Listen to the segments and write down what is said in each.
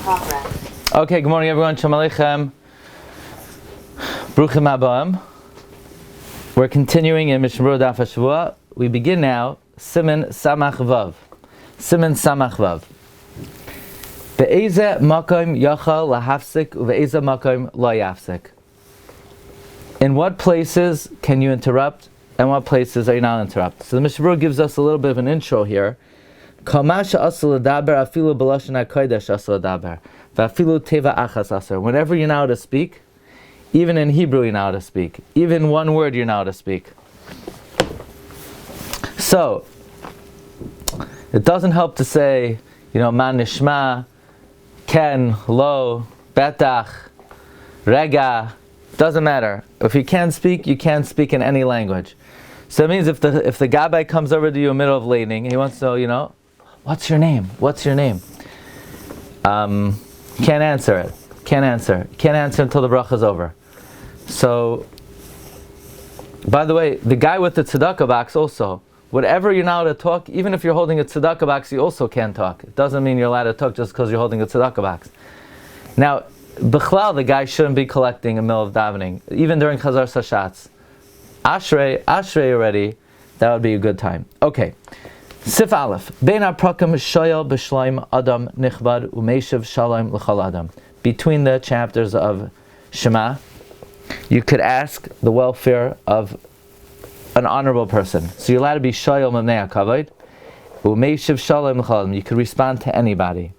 progress. Okay, good morning everyone. Shalom Aleichem. Bruchim Abam. We're continuing in Mishna Berura Daf Hashavua. We begin now Siman Samach Vav. Siman Samach Vav. Be'eze makom yachal lahafsik uve'eze makom la yafsik. In what places can you interrupt and what places are you not interrupt? So the Mishna Berura gives us a little bit of an intro here. Whenever you're not allowed to speak, even in Hebrew you're not allowed to speak. Even one word you're not allowed to speak. So, it doesn't help to say, man nishma, ken, lo, betach, rega, doesn't matter. If you can't speak, you can't speak in any language. So it means if the gabbai comes over to you in the middle of laning, he wants to know, what's your name? What's your name? Can't answer it. Can't answer until the bracha is over. So, by the way, the guy with the tzedakah box also, whatever you're not allowed to talk, even if you're holding a tzedakah box, you also can't talk. It doesn't mean you're allowed to talk just because you're holding a tzedakah box. Now, b'chlal, the guy shouldn't be collecting in the middle of davening, even during chazar sashatz. Ashrei already, that would be a good time. Okay. Sif Aleph. Bein ha-prakim shoyel b'shloim adam nichbad u'meishiv shalom l'chol adam. Between the chapters of Shema, you could ask the welfare of an honorable person. So you're allowed to be shoyel m'nei ha-kavod u'meishiv shalom l'chol adam. You could respond to anybody.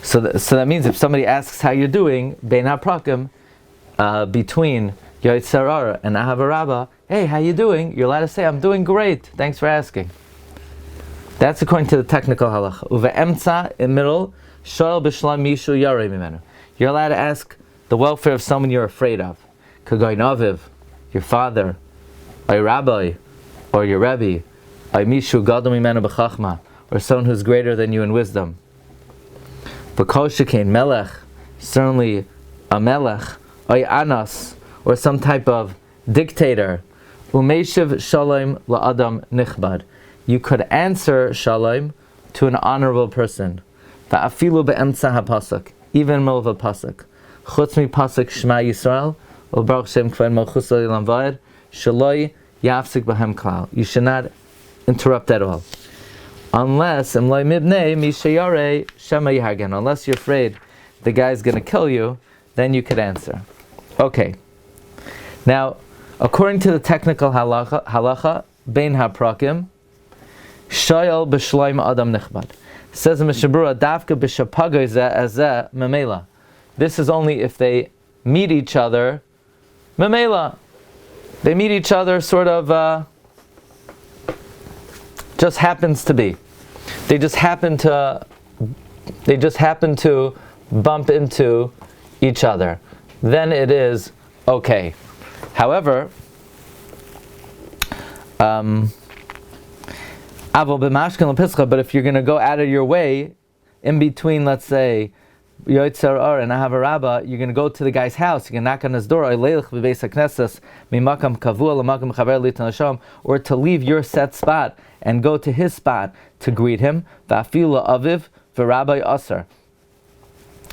So that means if somebody asks how you're doing, bein ha-prakim, between Yotzerara and Ahavarabba, hey, how you doing? You're allowed to say, I'm doing great. Thanks for asking. That's according to the technical halacha. Uve'emtza, in middle, shoel b'shlam mishu yarei mimenu. You're allowed to ask the welfare of someone you're afraid of. Kagoy Naviv, your father, or rabbi, or your rebbe, or mishu gadol mimenu b'chachma, or someone who's greater than you in wisdom. V'kol shekain melech, certainly a melech, or anas, or some type of dictator. Umeishiv shalom la'adam nichbad. You could answer shalom to an honorable person. Va'afilu be'emtza ha'pasuk, even in the middle of a pasuk. Chutz mi pasuk Shema Yisrael, u'baruch Shem k'ved malchus l'olam va'ed, shaloi yafsik b'hem klal. You should not interrupt at all. Unless, imloi mibnei mishayare Shema yihagen. Unless you're afraid the guy's going to kill you, then you could answer. Okay. Now, according to the technical halacha, bein ha-prakim, shoyel b'shloim adam nichbad. Says in Mishna Berura, davka b'shapagay zeh azeh memela. This is only if they meet each other, memela. They meet each other sort of, just happens to be. They just happen to bump into each other. Then it is okay. However, but if you're going to go out of your way, in between, let's say, Yotzerara and Ahavarabba, you're going to go to the guy's house, you can knock on his door, or to leave your set spot and go to his spot to greet him.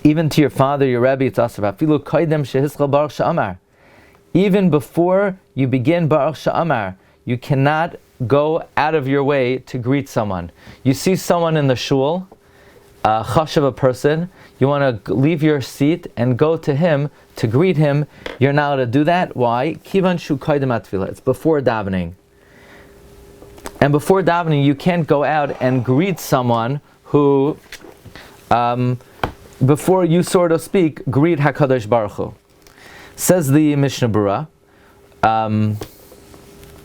Even to your father, your Rebbe, it's asr. Even before you begin Baruch Sha'amar, you cannot go out of your way to greet someone. You see someone in the shul, a Hashavua person, you want to leave your seat and go to him to greet him. You're not allowed to do that. Why? Kivan shu koydem atfilah. It's before davening. And before davening, you can't go out and greet someone who, before you, so to speak, greet HaKadosh Baruch Hu. Says the Mishna Berura, so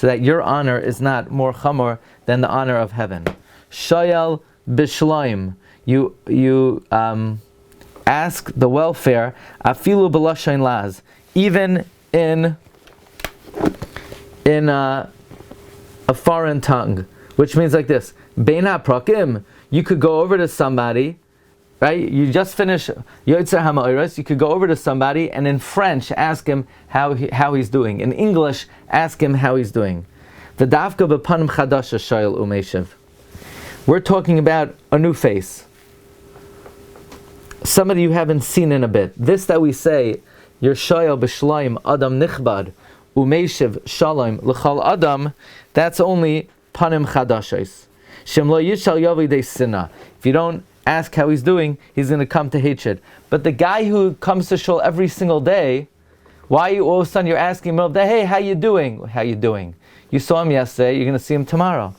that your honor is not more chamor than the honor of heaven. Shoyel b'shloim. You ask the welfare, afilu b'lashain laz, even in a foreign tongue, which means like this: Bein haprakim, you could go over to somebody, right? You just finished Yotzer HaMa'oros, you could go over to somebody and in French ask him how he's doing. In English, ask him how he's doing. V'davka b'panim chadasha shayil u'meishiv. We're talking about a new face. Somebody you haven't seen in a bit. This that we say, Yer shayil b'shloim adam nichbad u'meishiv shalom l'chal adam, that's only panim chadashos. Shem lo yishal yavi de sinah. If you don't ask how he's doing, he's going to come to hatred. But the guy who comes to shul every single day, why you all of a sudden you're asking him, hey, how you doing? How you doing? You saw him yesterday, you're going to see him tomorrow.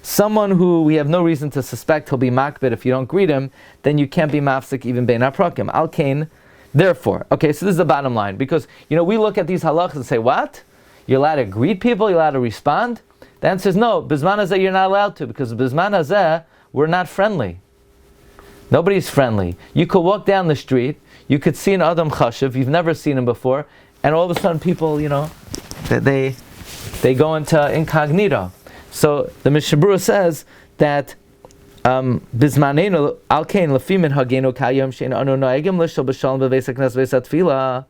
Someone who we have no reason to suspect he'll be makbid if you don't greet him, then you can't be mafsik even bein haprakim. Al kain, therefore. Okay, so this is the bottom line. Because, we look at these halachas and say, what? You're allowed to greet people? You're allowed to respond? The answer is no. Bizman hazeh, you're not allowed to. Because bizman hazeh, we're not friendly. Nobody's friendly. You could walk down the street, you could see an Adam Chashiv, you've never seen him before, and all of a sudden people, they go into incognito. So the Mishna Berura says that Bizmanenu alkein lefimin hagenu kayom shein anu noegim lishal b'shalom b'veis haknes v'veis hatfilah.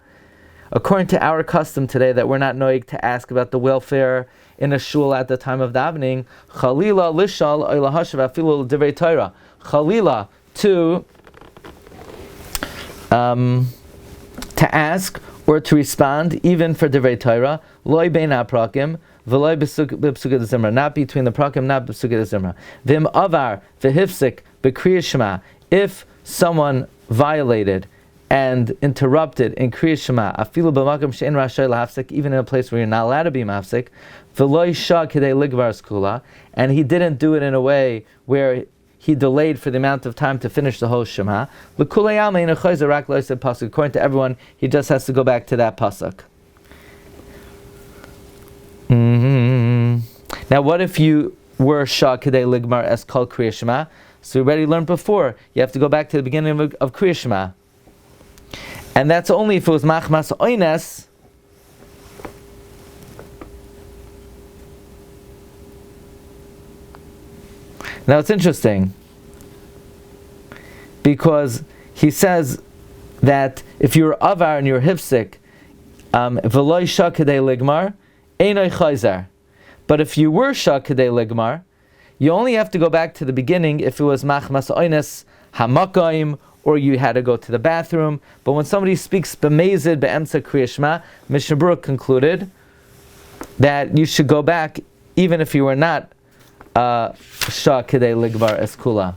According to our custom today, that we're not noig to ask about the welfare in a shul at the time of davening, chalila lishal oila hashav afilu divrei Torah. Chalila, to ask or to respond, even for divrei Torah, loy bein haprakim, v'loy b'psukei d'zimra, not between the prakim, not b'psukei d'zimra. V'im avar v'hifsik b'kriyas Shema, if someone violated and interrupted in kriyas Shema, afilu b'makom she'en rashay lahafsik, even in a place where you're not allowed to be mafsik, v'loy shah kidei ligvar skula, and he didn't do it in a way where he delayed for the amount of time to finish the whole Shema. According to everyone, he just has to go back to that pasuk. Now, what if you were shah kidei ligmar es kol kriyas Shema? So we already learned before, you have to go back to the beginning of kriyas Shema. And that's only if it was machmas oines. Now it's interesting, because he says that if you're avar and you're hifsik, v'loy shah k'dei ligmar, einoi chayzer. But if you were shah k'dei ligmar, you only have to go back to the beginning if it was machmas oines hamakoim, or you had to go to the bathroom. But when somebody speaks b'mezid be'emtza kriyas Shema, Mishna Berura concluded that you should go back even if you were not shah kidei ligbar eskula.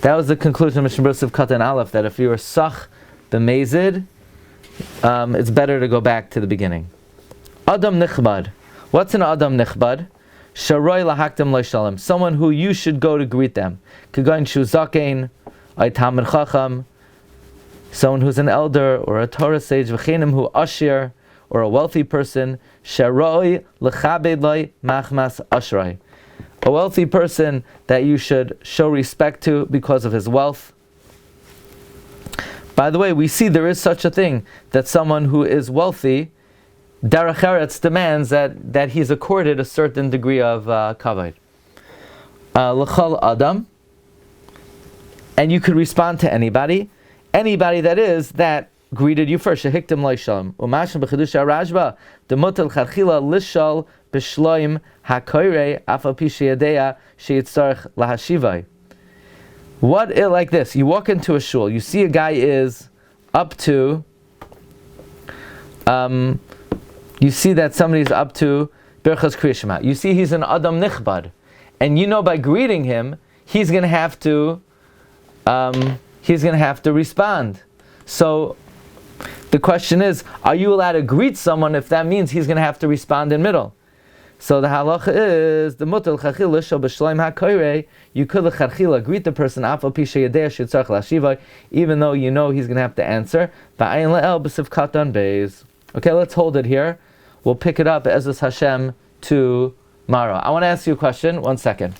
That was the conclusion of Mishna Berura of Katan Aleph, that if you were sach b'mezid, it's better to go back to the beginning. Adam nichbad. What's an Adam nichbad? Sharoi lahaktem lo'shalom. Someone who you should go to greet them. Kagain shu zakein, ay tamid chacham. Someone who's an elder or a Torah sage, v'chenim hu ashir, or a wealthy person. Sharoi lechabed loy machmas ashroi. A wealthy person that you should show respect to because of his wealth. By the way, we see there is such a thing, that someone who is wealthy, Derech Eretz demands that he's accorded a certain degree of kavod. L'chal adam, and you could respond to anybody that is that greeted you first. Shehiktim lo'ishalom. Umashim b'chidush ha'rashba demutel chadchila lishal b'shloim ha'koirei afal pi sheyadeya sheyitzarech lahashivai. What like this? You walk into a shul, you see a guy is up to. You see that somebody's up to Birchas Kriyas Shema. You see he's an Adam Nichbad. And you know by greeting him, he's going to have to respond. So the question is, are you allowed to greet someone if that means he's going to have to respond in middle? So the halacha is, the mutal chachil lishal b'shleim ha'koirei, you could l'chachila greet the person, afal pi sheyadeh shetzarech lashivai, even though you know he's going to have to answer. Ba'ayin le'el b'sif katan beis. Okay, let's hold it here. We'll pick it up, Ezras Hashem, to Mara, I want to ask you a question. 1 second.